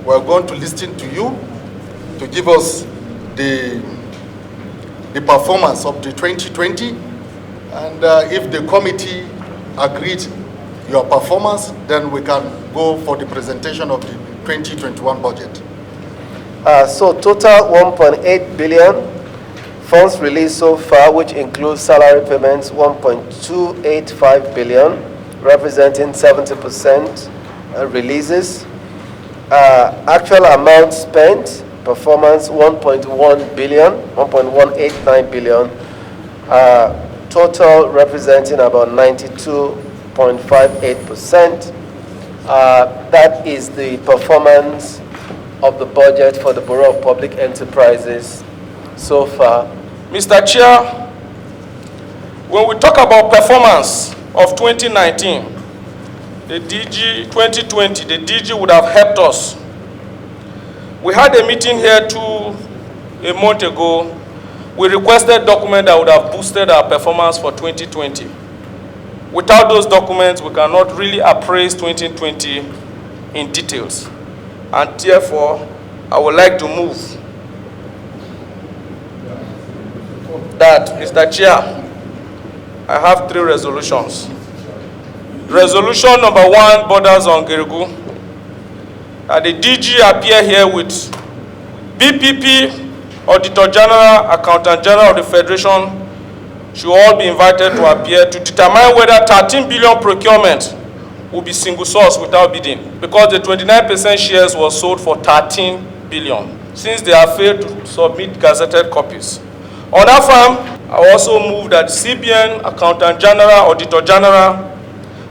we're going to listen to you to give us the performance of the 2020, and if the committee agreed your performance, then we can go for the presentation of the 2021 budget. So total 1.8 billion funds released so far, which includes salary payments, 1.285 billion, representing 70% releases. Actual amount spent, performance 1.1 billion, 1.189 billion, total representing about 92.58%. That is the performance of the budget for the Bureau of Public Enterprises so far. Mr. Chair, when we talk about performance of 2019, the DG 2020, the DG would have helped us. We had a meeting here a month ago. We requested documents that would have boosted our performance for 2020. Without those documents, we cannot really appraise 2020 in details. And therefore, I would like to move that, Mr. Chair, I have 3 resolutions. Resolution number 1 borders on Geregu. The DG appear here with BPP, Auditor General, Accountant General of the Federation should all be invited to appear to determine whether 13 billion procurement will be single source without bidding, because the 29% shares was sold for 13 billion, since they have failed to submit gazetted copies. On that farm, I also move that CBN, Accountant General, Auditor General,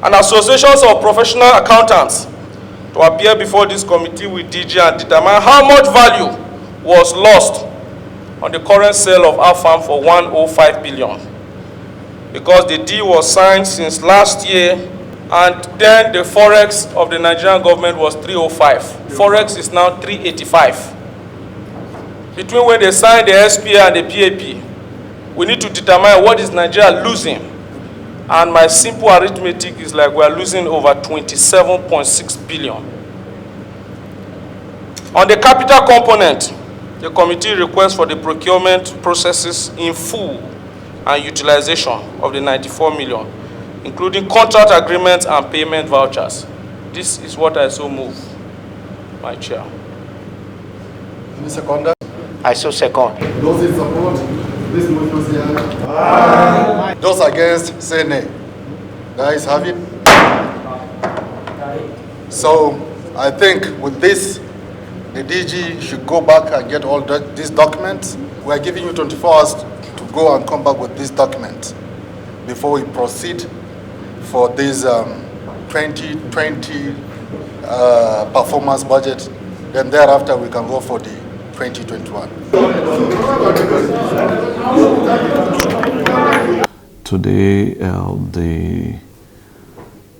and associations of professional accountants to appear before this committee with DG and determine how much value was lost on the current sale of our farm for 105 billion. Because the deal was signed since last year, and then the forex of the Nigerian government was 305. Forex is now 385. Between when they signed the SPA and the PAP, we need to determine what is Nigeria losing. And my simple arithmetic is like we are losing over 27.6 billion. On the capital component, the committee requests for the procurement processes in full and utilization of the 94 million, including contract agreements and payment vouchers. This is what I so move, my chair. Any seconder? I so second. Those in support, please motion say aye. Those against, say nay. The ayes have it. So I think with this, the DG should go back and get all these documents. We are giving you 24 hours to go and come back with these documents before we proceed for this 2020 performance budget. Then thereafter we can go for the 2021. Today,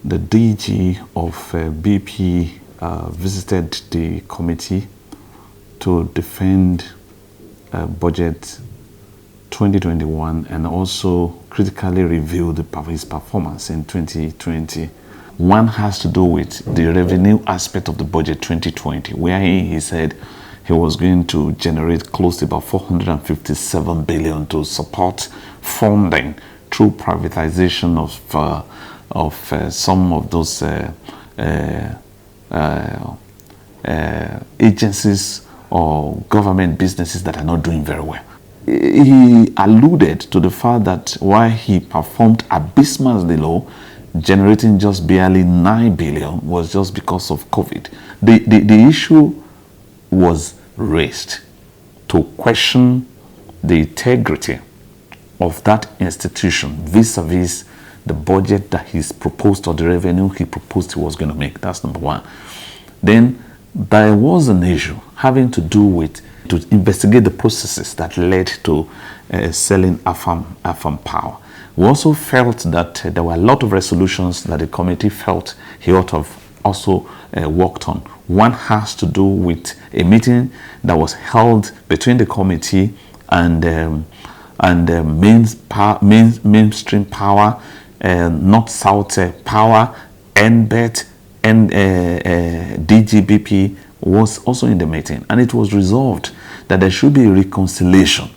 the DG of BP visited the committee to defend budget 2021 and also critically review his performance in 2020. One has to do with the revenue aspect of the budget 2020, where he said he was going to generate close to about 457 billion to support funding through privatization of some of those agencies or government businesses that are not doing very well. He alluded to the fact that why he performed abysmally low, generating just barely 9 billion, was just because of COVID. The issue was raised to question the integrity of that institution vis-a-vis the budget that he's proposed or the revenue he proposed he was going to make. That's number one. Then there was an issue having to do with to investigate the processes that led to selling AFAM power. We also felt that there were a lot of resolutions that the committee felt he ought to have also worked on. One has to do with a meeting that was held between the committee and mainstream power, North-South power, NBET, and DGBP, was also in the meeting, and it was resolved that there should be a reconciliation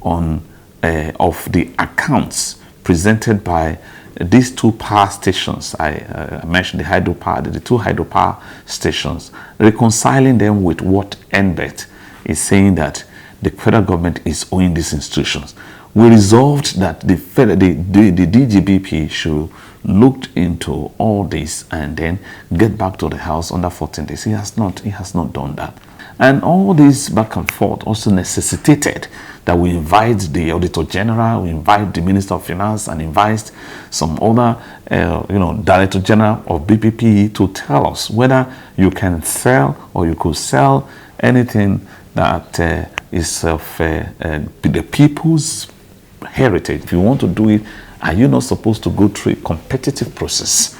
on of the accounts presented by these two power stations. I mentioned the two hydropower stations, reconciling them with what NBET is saying that the federal government is owing these institutions. We resolved that the DGBP should look into all this and then get back to the House under 14 days. He has not done that. And all this back and forth also necessitated that we invite the Auditor General, we invite the Minister of Finance, and invite some other, Director General of BPP to tell us whether you can sell or you could sell anything that is of the people's heritage. If you want to do it, are you not supposed to go through a competitive process